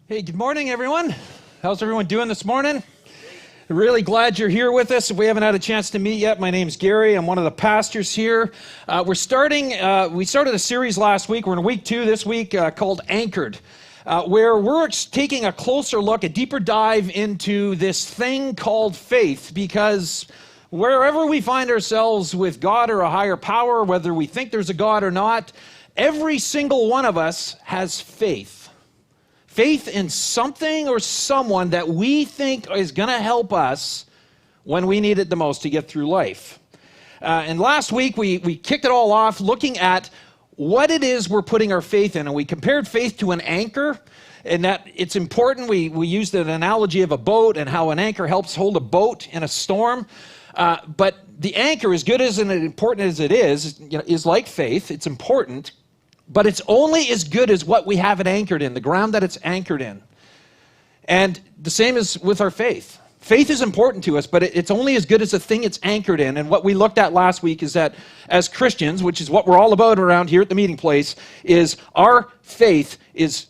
Hey, good morning, everyone. How's everyone doing this morning? Really glad you're here with us. If we haven't had a chance to meet yet, my name's Garry. I'm one of the pastors here. We started a series last week. We're in week 2 this week called Anchored, where we're taking a closer look, a deeper dive into this thing called faith, because wherever we find ourselves with God or a higher power, whether we think there's a God or not, every single one of us has faith. Faith in something or someone that we think is going to help us when we need it the most to get through life. And last week, we kicked it all off looking at what it is we're putting our faith in. And we compared faith to an anchor, and that it's important. We used an analogy of a boat and how an anchor helps hold a boat in a storm. But the anchor, as good as and important as it is like faith. It's important. But it's only as good as what we have it anchored in, the ground that it's anchored in. And the same is with our faith. Faith is important to us, but it's only as good as the thing it's anchored in. And what we looked at last week is that as Christians, which is what we're all about around here at the meeting place, is our faith is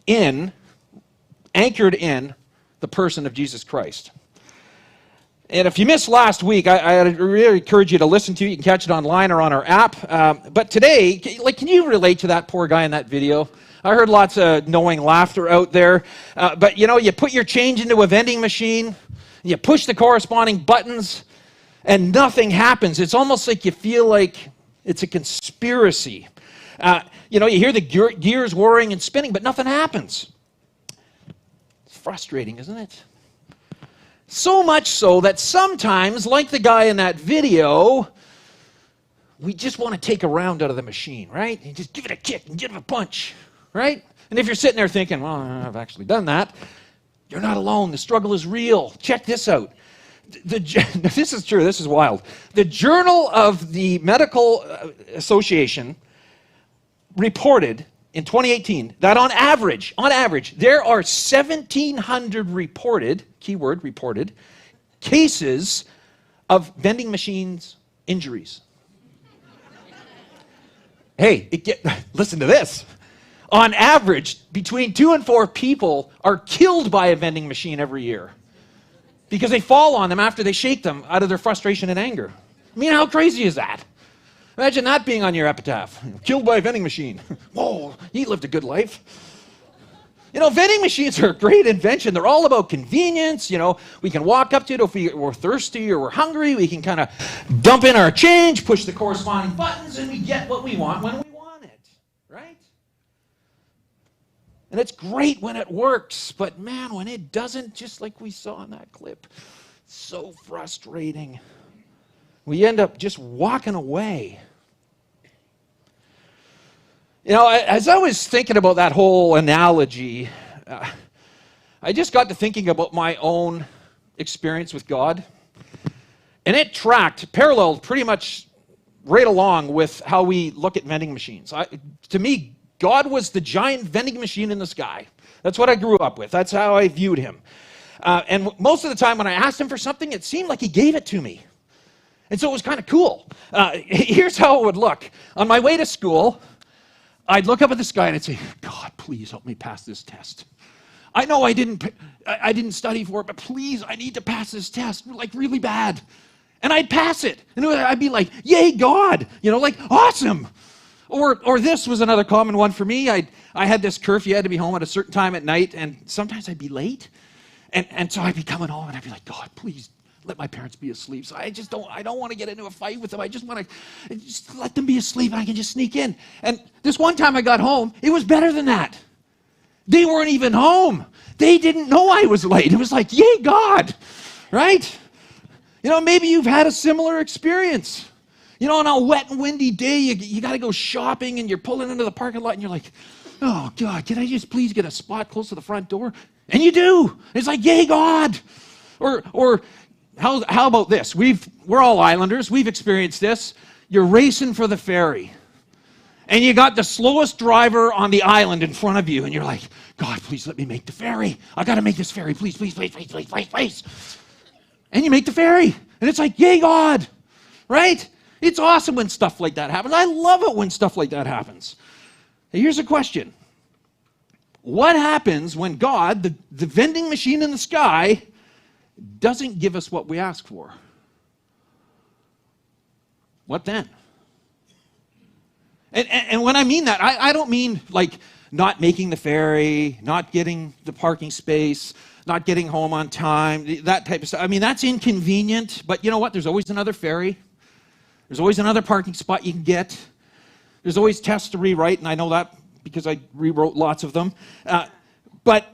anchored in the person of Jesus Christ. And if you missed last week, I really encourage you to listen to it. You can catch it online or on our app. But today, can you relate to that poor guy in that video? I heard lots of knowing laughter out there. But you put your change into a vending machine, you push the corresponding buttons, and nothing happens. It's almost like you feel like it's a conspiracy. You hear the gears whirring and spinning, but nothing happens. It's frustrating, isn't it? So much so that sometimes, like the guy in that video, we just want to take a round out of the machine, right? And just give it a kick and give it a punch, right? And if you're sitting there thinking, well, I've actually done that, you're not alone. The struggle is real. Check this out. This is true. This is wild. The Journal of the Medical Association reported in 2018 that on average, there are 1,700 reported, keyword reported, cases of vending machines injuries. Hey, listen to this. On average, between 2 and 4 people are killed by a vending machine every year because they fall on them after they shake them out of their frustration and anger. I mean, how crazy is that? Imagine that being on your epitaph. Killed by a vending machine. Whoa, he lived a good life. Vending machines are a great invention. They're all about convenience. We can walk up to it if we're thirsty or we're hungry. We can kind of dump in our change, push the corresponding buttons, and we get what we want when we want it, right? And it's great when it works, but man, when it doesn't, just like we saw in that clip, it's so frustrating. We end up just walking away. As I was thinking about that whole analogy, I just got to thinking about my own experience with God. And it paralleled pretty much right along with how we look at vending machines. To me, God was the giant vending machine in the sky. That's what I grew up with. That's how I viewed him. And most of the time when I asked him for something, it seemed like he gave it to me. And so it was kind of cool. Here's how it would look. On my way to school, I'd look up at the sky and I'd say, God, please help me pass this test. I know I didn't study for it, but please, I need to pass this test, really bad. And I'd pass it. And I'd be like, yay, God, awesome. Or this was another common one for me. I had this curfew. I had to be home at a certain time at night, and sometimes I'd be late. And so I'd be coming home, and I'd be like, God, please, let my parents be asleep. So I don't want to get into a fight with them. I just want to just let them be asleep and I can just sneak in. And this one time I got home, it was better than that. They weren't even home. They didn't know I was late. It was like, yay, God, right? Maybe you've had a similar experience. On a wet and windy day, you got to go shopping and you're pulling into the parking lot and you're like, oh, God, can I just please get a spot close to the front door? And you do. It's like, yay, God. Or how about this? We're all islanders. We've experienced this. You're racing for the ferry. And you got the slowest driver on the island in front of you. And you're like, God, please let me make the ferry. I got to make this ferry. Please, please, please, please, please, please, please. And you make the ferry. And it's like, yay, God. Right? It's awesome when stuff like that happens. I love it when stuff like that happens. Here's a question. what happens when God, the vending machine in the sky, doesn't give us what we ask for? What then? And when I mean that, I don't mean like not making the ferry, not getting the parking space, not getting home on time, that type of stuff. I mean, that's inconvenient, but you know what? There's always another ferry. There's always another parking spot you can get. There's always tests to rewrite, and I know that because I rewrote lots of them. But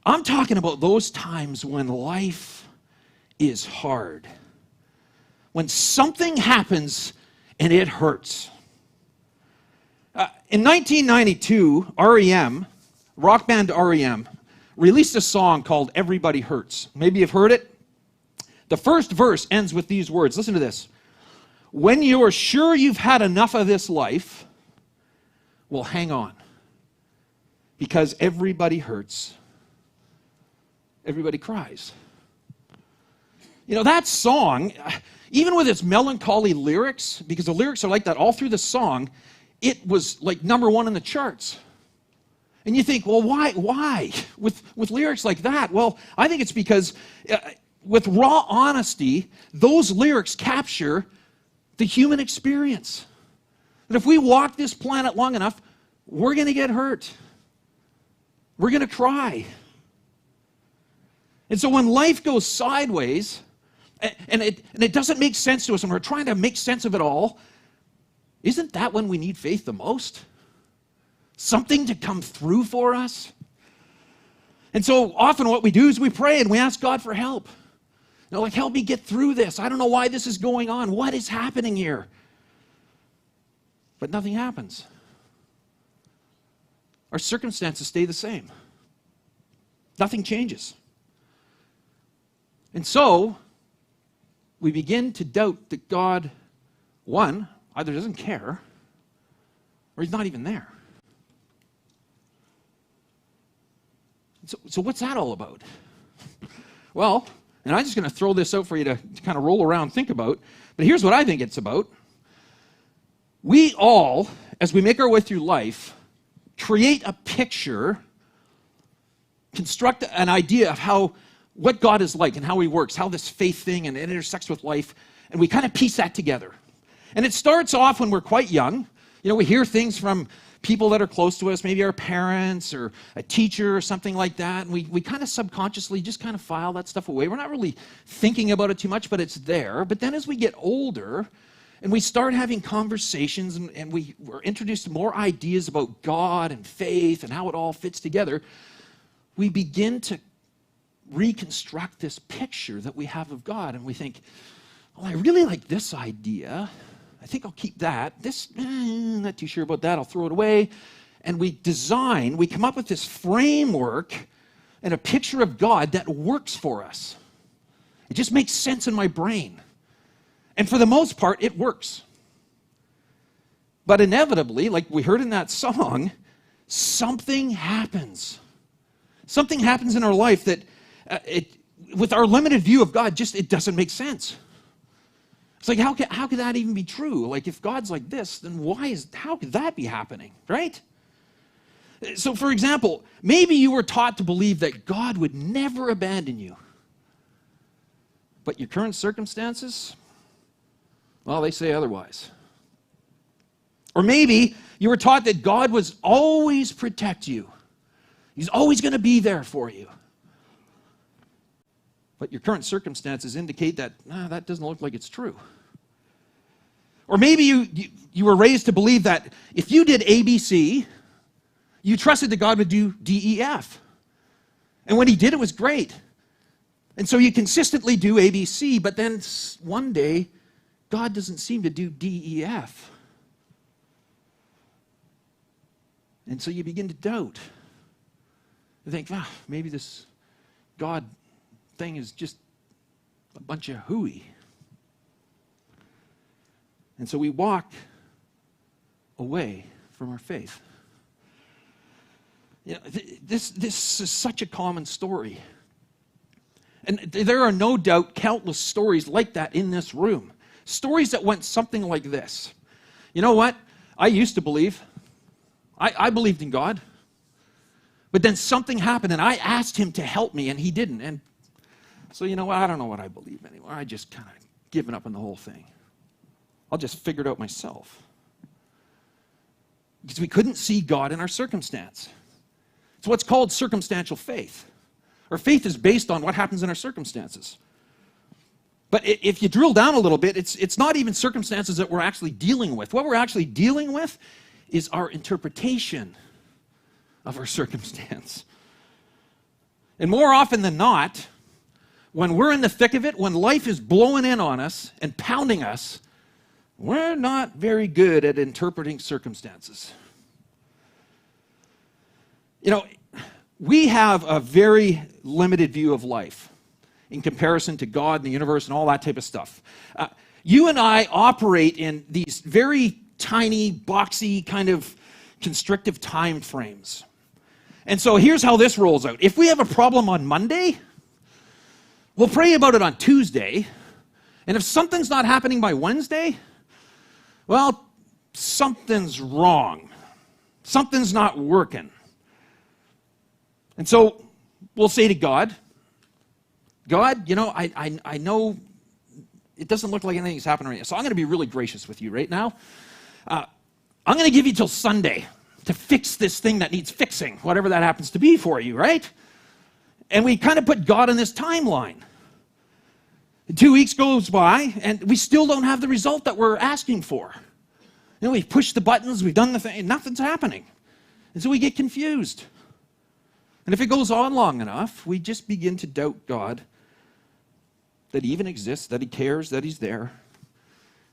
I'm talking about those times when life is hard. When something happens and it hurts. In 1992, REM, rock band REM, released a song called Everybody Hurts. Maybe you've heard it. The first verse ends with these words. Listen to this. When you're sure you've had enough of this life, well, hang on. Because everybody hurts. Everybody cries. You know, that song, even with its melancholy lyrics, because the lyrics are like that all through the song, it was like #1 in the charts. And you think, well, why? With lyrics like that? Well, I think it's because with raw honesty, those lyrics capture the human experience. That if we walk this planet long enough, we're going to get hurt. We're going to cry. And so when life goes sideways, and it doesn't make sense to us, and we're trying to make sense of it all, isn't that when we need faith the most? Something to come through for us? And so often what we do is we pray and we ask God for help. You know, like, help me get through this. I don't know why this is going on. What is happening here? But nothing happens. Our circumstances stay the same. Nothing changes. And so we begin to doubt that God, one, either doesn't care or he's not even there. So what's that all about? Well, and I'm just going to throw this out for you to kind of roll around and think about, but here's what I think it's about. We all, as we make our way through life, create a picture, construct an idea of what God is like and how he works, how this faith thing and it intersects with life, and we kind of piece that together. And it starts off when we're quite young. You know, we hear things from people that are close to us, maybe our parents or a teacher or something like that, and we kind of subconsciously just kind of file that stuff away. We're not really thinking about it too much, but it's there. But then as we get older and we start having conversations and we're introduced to more ideas about God and faith and how it all fits together, we begin to reconstruct this picture that we have of God, and we think, well, I really like this idea. I think I'll keep that. This, not too sure about that. I'll throw it away. And we come up with this framework and a picture of God that works for us. It just makes sense in my brain. And for the most part, it works. But inevitably, like we heard in that song, something happens. Something happens in our life that, with our limited view of God, it doesn't make sense. It's like, how could that even be true? Like, if God's like this, then how could that be happening, right? So, for example, maybe you were taught to believe that God would never abandon you. But your current circumstances, well, they say otherwise. Or maybe you were taught that God was always protect you. He's always going to be there for you. But your current circumstances indicate that that doesn't look like it's true. Or maybe you were raised to believe that if you did ABC, you trusted that God would do DEF. And when he did, it was great. And so you consistently do ABC, but then one day, God doesn't seem to do DEF. And so you begin to doubt. You think, maybe this God thing is just a bunch of hooey. And so we walk away from our faith. You know, this is such a common story. And there are no doubt countless stories like that in this room. Stories that went something like this. You know what? I used to believe. I believed in God. But then something happened, and I asked him to help me, and he didn't. And so, you know what? I don't know what I believe anymore. I just kind of given up on the whole thing. I'll just figure it out myself. Because we couldn't see God in our circumstance. It's what's called circumstantial faith. Our faith is based on what happens in our circumstances. But if you drill down a little bit, it's not even circumstances that we're actually dealing with. What we're actually dealing with is our interpretation of our circumstance. And more often than not, when we're in the thick of it, when life is blowing in on us and pounding us, we're not very good at interpreting circumstances. You know, we have a very limited view of life in comparison to God and the universe and all that type of stuff. You and I operate in these very tiny, boxy, kind of constrictive time frames. And so here's how this rolls out. If we have a problem on Monday, we'll pray about it on Tuesday. And if something's not happening by Wednesday, well, something's wrong. Something's not working. And so we'll say to God, God, you know, I know it doesn't look like anything's happening right now, so I'm going to be really gracious with you right now. I'm going to give you till Sunday to fix this thing that needs fixing, whatever that happens to be for you, right? And we kind of put God on this timeline. 2 weeks goes by, and we still don't have the result that we're asking for. You know, we've pushed the buttons, we've done the thing, and nothing's happening. And so we get confused. And if it goes on long enough, we just begin to doubt God, that he even exists, that he cares, that he's there.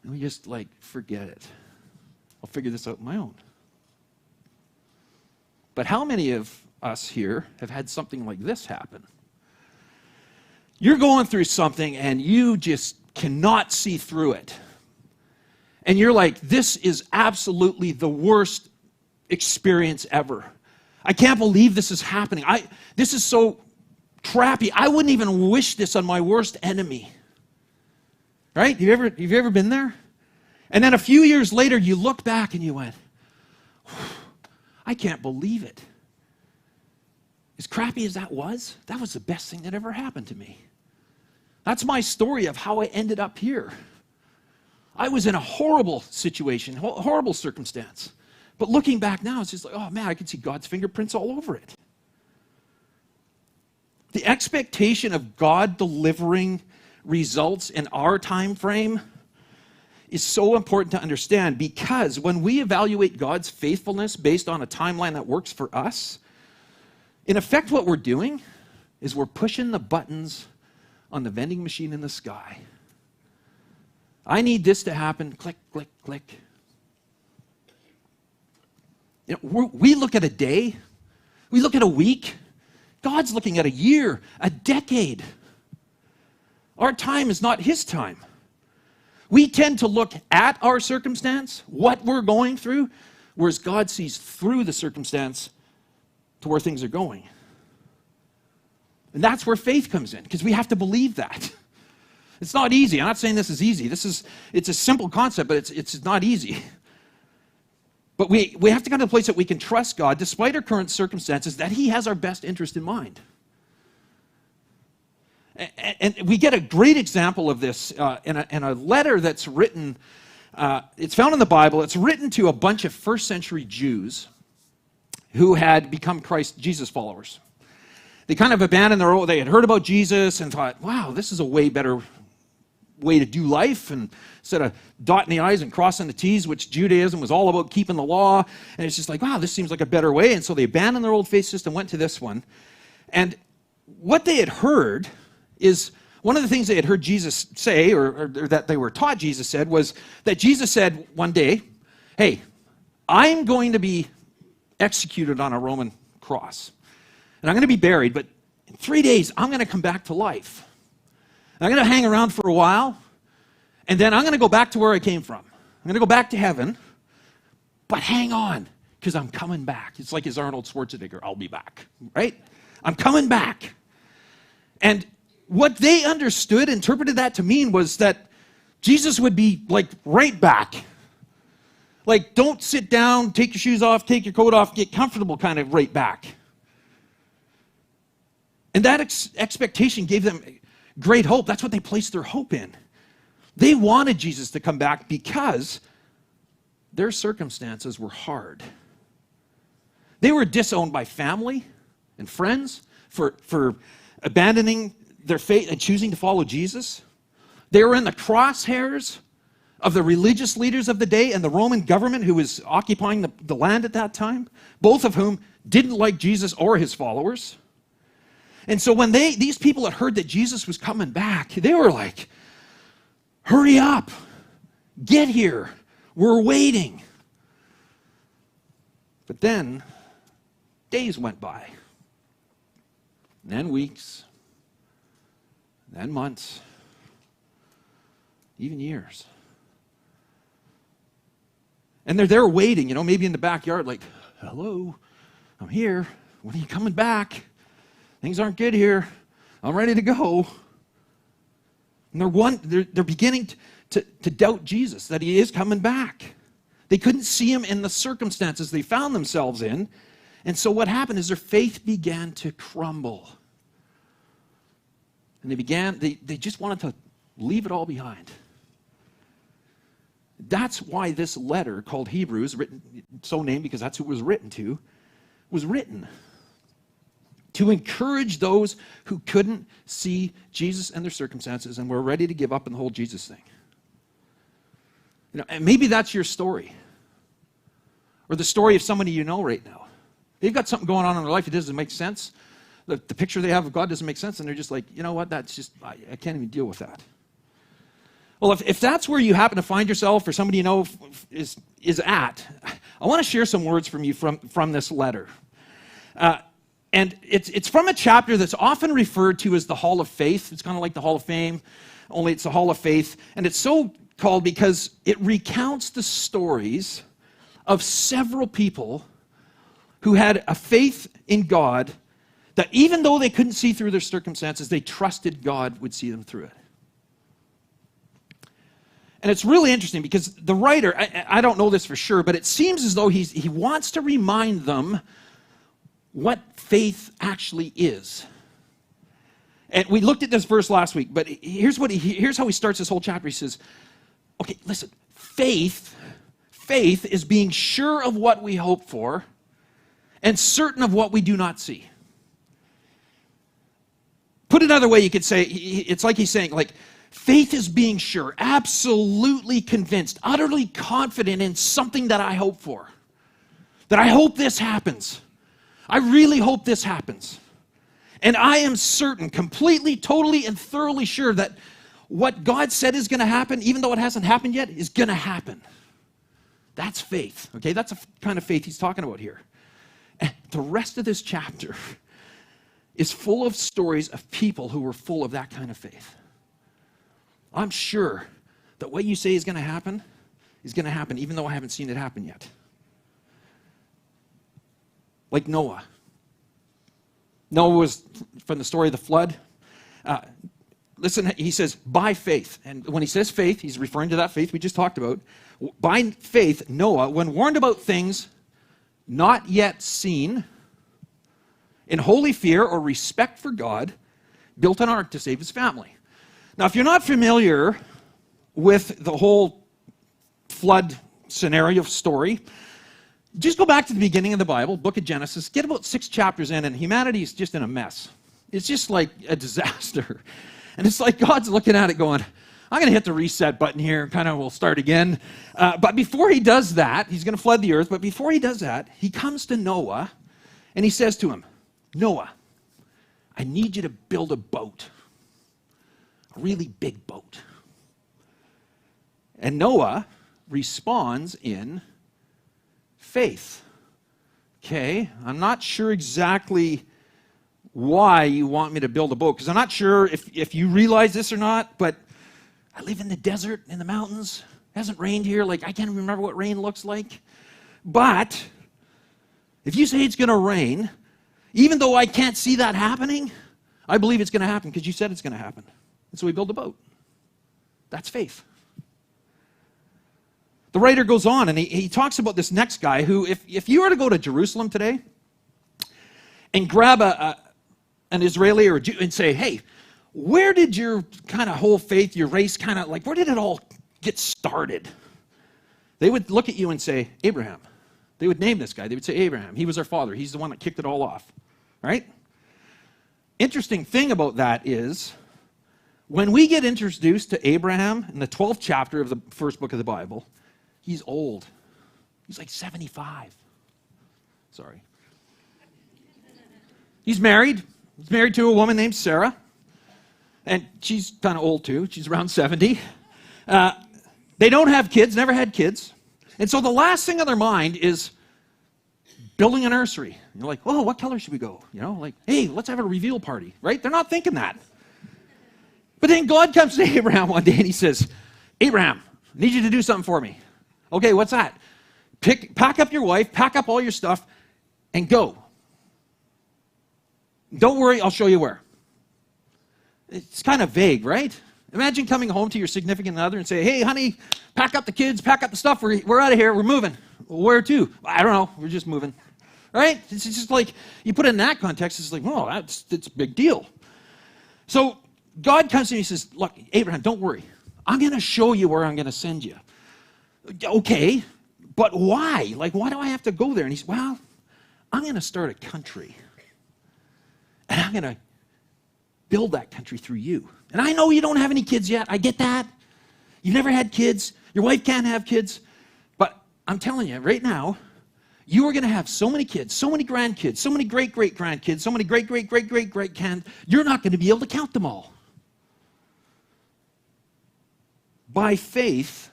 And we just forget it. I'll figure this out on my own. But how many of us here have had something like this happen? You're going through something and you just cannot see through it. And you're like, this is absolutely the worst experience ever. I can't believe this is happening. This is so crappy. I wouldn't even wish this on my worst enemy. Right? Have you ever been there? And then a few years later, you look back and you went, I can't believe it. As crappy as that was the best thing that ever happened to me. That's my story of how I ended up here. I was in a horrible situation, horrible circumstance. But looking back now, it's just like, oh man, I can see God's fingerprints all over it. The expectation of God delivering results in our time frame is so important to understand, because when we evaluate God's faithfulness based on a timeline that works for us, in effect what we're doing is we're pushing the buttons on the vending machine in the sky. I need this to happen, click, click, click. You know, we look at a day, we look at a week. God's looking at a year, a decade. Our time is not his time. We tend to look at our circumstance, what we're going through, whereas God sees through the circumstance to where things are going. And that's where faith comes in, because we have to believe that. It's not easy. I'm not saying this is easy. It's a simple concept, but it's not easy. But we have to come to a place that we can trust God, despite our current circumstances, that he has our best interest in mind. And we get a great example of this in a letter that's written, it's found in the Bible. It's written to a bunch of first century Jews who had become Jesus followers. They kind of abandoned they had heard about Jesus and thought, wow, this is a way better way to do life, and instead of dotting the I's and crossing the T's, which Judaism was all about keeping the law, and it's just like, wow, this seems like a better way. And so they abandoned their old faith system, went to this one. And what they had heard is, one of the things they had heard Jesus say, or that they were taught Jesus said, was that Jesus said one day, hey, I'm going to be executed on a Roman cross. And I'm going to be buried, but in 3 days, I'm going to come back to life. I'm going to hang around for a while, and then I'm going to go back to where I came from. I'm going to go back to heaven, but hang on, because I'm coming back. It's like his Arnold Schwarzenegger, I'll be back, right? I'm coming back. And what they understood, interpreted that to mean, was that Jesus would be right back. Don't sit down, take your shoes off, take your coat off, get comfortable kind of right back. And that expectation gave them great hope. That's what they placed their hope in. They wanted Jesus to come back because their circumstances were hard. They were disowned by family and friends for abandoning their faith and choosing to follow Jesus. They were in the crosshairs of the religious leaders of the day and the Roman government who was occupying the land at that time, both of whom didn't like Jesus or his followers. And so when these people had heard that Jesus was coming back, they were like, hurry up, get here, we're waiting. But then days went by, and then weeks, and then months, even years. And they're there waiting, maybe in the backyard, like, hello, I'm here. When are you coming back? Things aren't good here. I'm ready to go. And they're beginning to doubt Jesus, that he is coming back. They couldn't see him in the circumstances they found themselves in. And so what happened is their faith began to crumble. And they just wanted to leave it all behind. That's why this letter called Hebrews, written, so named because that's who it was written to, was written. To encourage those who couldn't see Jesus and their circumstances and were ready to give up on the whole Jesus thing. And maybe that's your story. Or the story of somebody you know right now. They've got something going on in their life that doesn't make sense. The picture they have of God doesn't make sense, and they're just like, you know what, that's just, I can't even deal with that. Well, if that's where you happen to find yourself or somebody you know is at, I want to share some words from you from this letter. And it's from a chapter that's often referred to as the Hall of Faith. It's kind of like the Hall of Fame, only it's the Hall of Faith. And it's so called because it recounts the stories of several people who had a faith in God that even though they couldn't see through their circumstances, they trusted God would see them through it. And it's really interesting because the writer, I don't know this for sure, but it seems as though he wants to remind them what faith actually is. And we looked at this verse last week, but here's how he starts this whole chapter. He says, okay, listen, faith is being sure of what we hope for and certain of what we do not see. Put it another way, you could say, it's like he's saying, like, faith is being sure, absolutely convinced, utterly confident in something that I hope for. That I hope this happens. I really hope this happens. And I am certain, completely, totally, and thoroughly sure that what God said is going to happen, even though it hasn't happened yet, is going to happen. That's faith, okay? That's the kind of faith he's talking about here. And the rest of this chapter is full of stories of people who were full of that kind of faith. I'm sure that what you say is going to happen, even though I haven't seen it happen yet. Like Noah. Noah was from the story of the flood. Listen, he says, by faith. And when he says faith, he's referring to that faith we just talked about. By faith, Noah, when warned about things not yet seen, in holy fear or respect for God, built an ark to save his family. Now, if you're not familiar with the whole flood scenario story, just go back to the beginning of the Bible, book of Genesis, get about 6 chapters in, and humanity is just in a mess. It's just like a disaster. And it's like God's looking at it going, I'm going to hit the reset button here, and kind of we'll start again. But before he does that, he's going to flood the earth, but before he does that, he comes to Noah, and he says to him, Noah, I need you to build a boat, a really big boat. And Noah responds in faith. Okay, I'm not sure exactly why you want me to build a boat, because I'm not sure if you realize this or not, but I live in the desert, in the mountains. It hasn't rained here. Like, I can't even remember what rain looks like. But if you say it's going to rain, even though I can't see that happening, I believe it's going to happen because you said it's going to happen. And so we build a boat. That's faith. The writer goes on and he talks about this next guy who, if you were to go to Jerusalem today and grab an Israeli or a Jew and say, hey, where did your kind of whole faith, your race kind of, like, where did it all get started? They would look at you and say, Abraham. They would name this guy. They would say, Abraham. He was our father. He's the one that kicked it all off. Right? Interesting thing about that is, when we get introduced to Abraham in the 12th chapter of the first book of the Bible, he's old. He's like 75. Sorry. He's married. He's married to a woman named Sarah. And she's kind of old too. She's around 70. They don't have kids, never had kids. And so the last thing on their mind is building a nursery. You're like, oh, what color should we go? You know, like, hey, let's have a reveal party, right? They're not thinking that. But then God comes to Abraham one day and he says, Abraham, I need you to do something for me. Okay, what's that? Pack up your wife, pack up all your stuff, and go. Don't worry, I'll show you where. It's kind of vague, right? Imagine coming home to your significant other and say, hey, honey, pack up the kids, pack up the stuff, we're out of here, we're moving. Where to? I don't know, we're just moving. Right? It's just like, you put it in that context, it's like, well, it's a big deal. So God comes to me and he says, look, Abraham, don't worry. I'm going to show you where I'm going to send you. Okay, but why? Like, why do I have to go there? And he said, well, I'm going to start a country. And I'm going to build that country through you. And I know you don't have any kids yet. I get that. You've never had kids. Your wife can't have kids. But I'm telling you, right now, you are going to have so many kids, so many grandkids, so many great-great-grandkids, so many great-great-great-great-great-grand. You're not going to be able to count them all. By faith,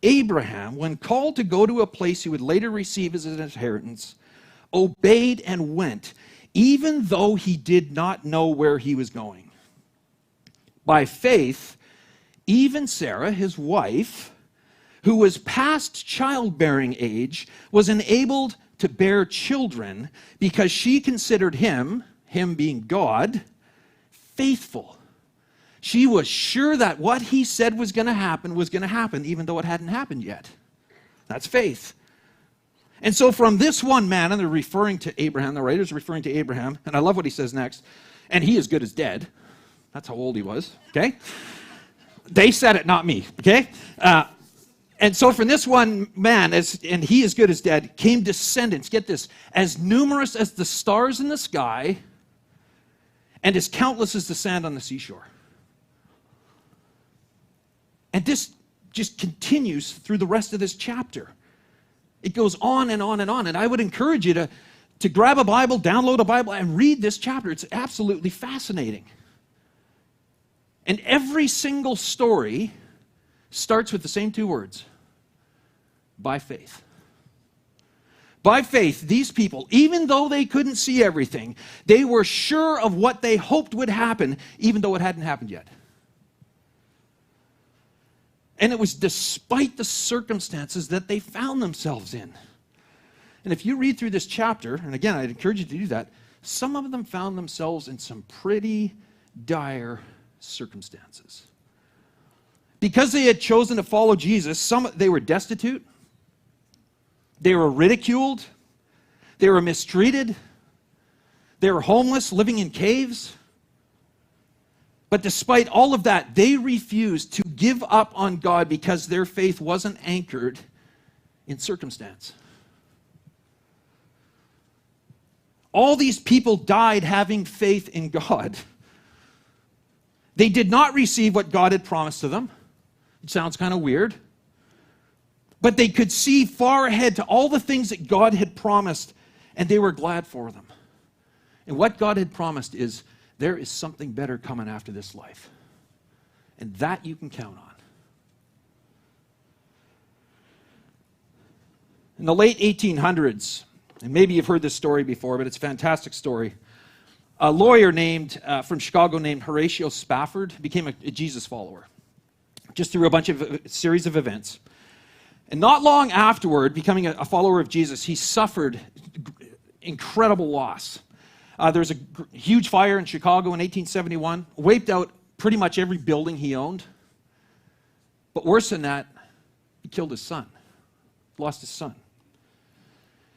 Abraham, when called to go to a place he would later receive as an inheritance, obeyed and went, even though he did not know where he was going. By faith, even Sarah, his wife, who was past childbearing age, was enabled to bear children because she considered him being God, faithful. She was sure that what he said was going to happen, even though it hadn't happened yet. That's faith. And so from this one man, and they're referring to Abraham, the writer's referring to Abraham, and I love what he says next, and he is good as dead. That's how old he was, okay? They said it, not me, okay? And so from this one man, and he is good as dead, came descendants, get this, as numerous as the stars in the sky, and as countless as the sand on the seashore. And this just continues through the rest of this chapter. It goes on and on and on. And I would encourage you to grab a Bible, download a Bible, and read this chapter. It's absolutely fascinating. And every single story starts with the same two words: by faith. By faith, these people, even though they couldn't see everything, they were sure of what they hoped would happen, even though it hadn't happened yet. And it was despite the circumstances that they found themselves in. And if you read through this chapter, and again, I'd encourage you to do that, some of them found themselves in some pretty dire circumstances. Because they had chosen to follow Jesus, they were destitute, they were ridiculed, they were mistreated, they were homeless, living in caves. But despite all of that, they refused to give up on God because their faith wasn't anchored in circumstance. All these people died having faith in God. They did not receive what God had promised to them. It sounds kind of weird. But they could see far ahead to all the things that God had promised, and they were glad for them. And what God had promised is, there is something better coming after this life. And that you can count on. In the late 1800s, and maybe you've heard this story before, but it's a fantastic story. A lawyer from Chicago named Horatio Spafford became a Jesus follower, just through a series of events. And not long afterward, becoming a follower of Jesus, he suffered incredible loss. There was a huge fire in Chicago in 1871, wiped out pretty much every building he owned. But worse than that, he killed his son, lost his son.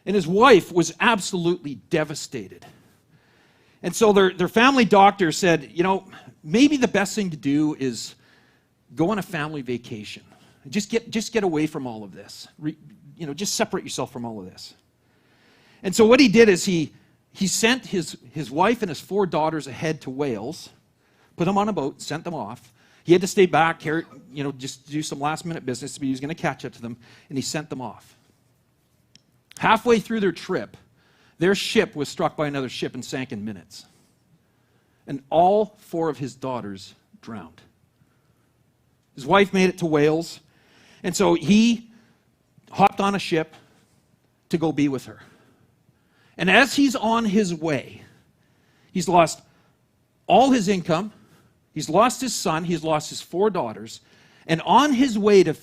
And his wife was absolutely devastated. And so their family doctor said, maybe the best thing to do is go on a family vacation. Just get away from all of this. Just separate yourself from all of this. And so what he did is he sent his wife and his 4 daughters ahead to Wales, put them on a boat, sent them off. He had to stay back, just do some last-minute business, but he was going to catch up to them, and he sent them off. Halfway through their trip, their ship was struck by another ship and sank in minutes. And all 4 of his daughters drowned. His wife made it to Wales, and so he hopped on a ship to go be with her. And as he's on his way, he's lost all his income, he's lost his son, he's lost his 4 daughters, and on his way to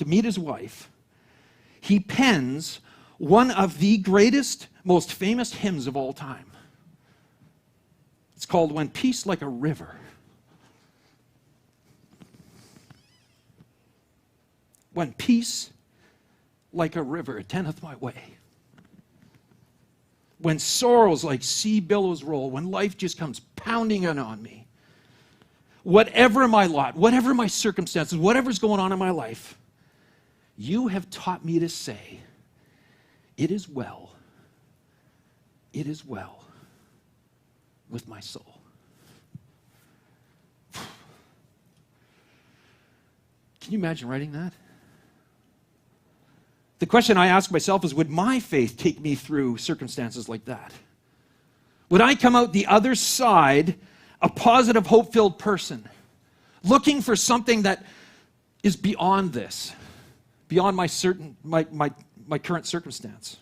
meet his wife, he pens one of the greatest, most famous hymns of all time. It's called "When Peace Like a River." When peace like a river attendeth my way. When sorrows like sea billows roll, when life just comes pounding in on me, whatever my lot, whatever my circumstances, whatever's going on in my life, you have taught me to say, it is well with my soul. Can you imagine writing that? The question I ask myself is, would my faith take me through circumstances like that? Would I come out the other side a positive, hope-filled person, looking for something that is beyond this, beyond my current circumstance?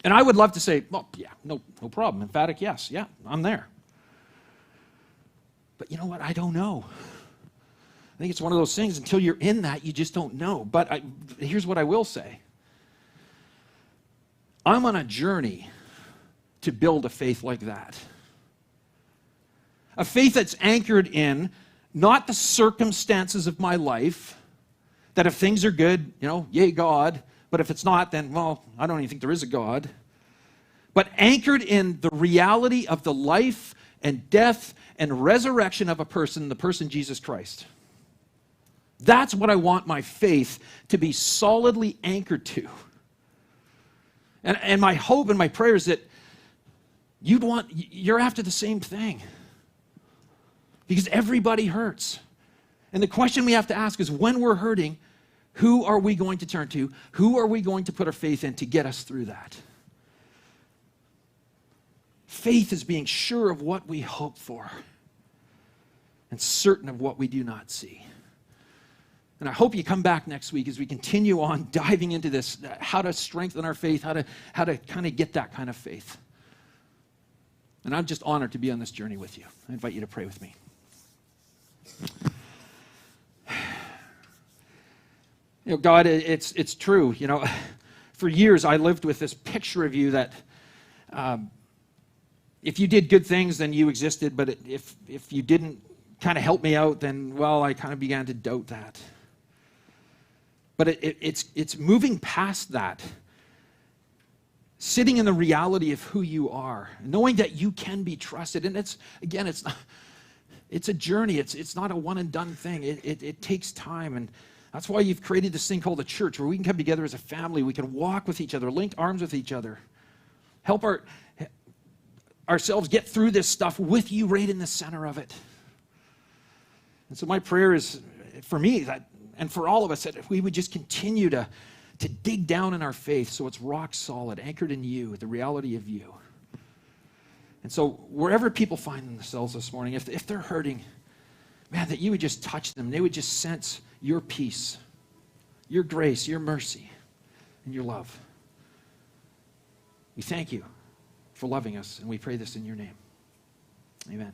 And I would love to say, well, yeah, no problem. Emphatic yes. Yeah, I'm there. But you know what? I don't know. I think it's one of those things, until you're in that, you just don't know. But here's what I will say. I'm on a journey to build a faith like that. A faith that's anchored in not the circumstances of my life, that if things are good, yay God, but if it's not, then, well, I don't even think there is a God. But anchored in the reality of the life and death and resurrection of a person, the person Jesus Christ. That's what I want my faith to be solidly anchored to. And my hope and my prayer is that you're after the same thing. Because everybody hurts. And the question we have to ask is, when we're hurting, who are we going to turn to? Who are we going to put our faith in to get us through that? Faith is being sure of what we hope for and certain of what we do not see. And I hope you come back next week as we continue on diving into this, how to strengthen our faith, how to kind of get that kind of faith. And I'm just honored to be on this journey with you. I invite you to pray with me. God, it's true. For years I lived with this picture of you that if you did good things, then you existed. But if you didn't kind of help me out, then, well, I kind of began to doubt that. But it's moving past that, sitting in the reality of who you are, knowing that you can be trusted. And it's a journey. It's not a one and done thing. It takes time, and that's why you've created this thing called a church, where we can come together as a family. We can walk with each other, linked arms with each other, help ourselves get through this stuff with you right in the center of it. And so my prayer is for me that. And for all of us, that if we would just continue to dig down in our faith so it's rock solid, anchored in you, the reality of you. And so wherever people find themselves this morning, if they're hurting, man, that you would just touch them. They would just sense your peace, your grace, your mercy, and your love. We thank you for loving us, and we pray this in your name. Amen.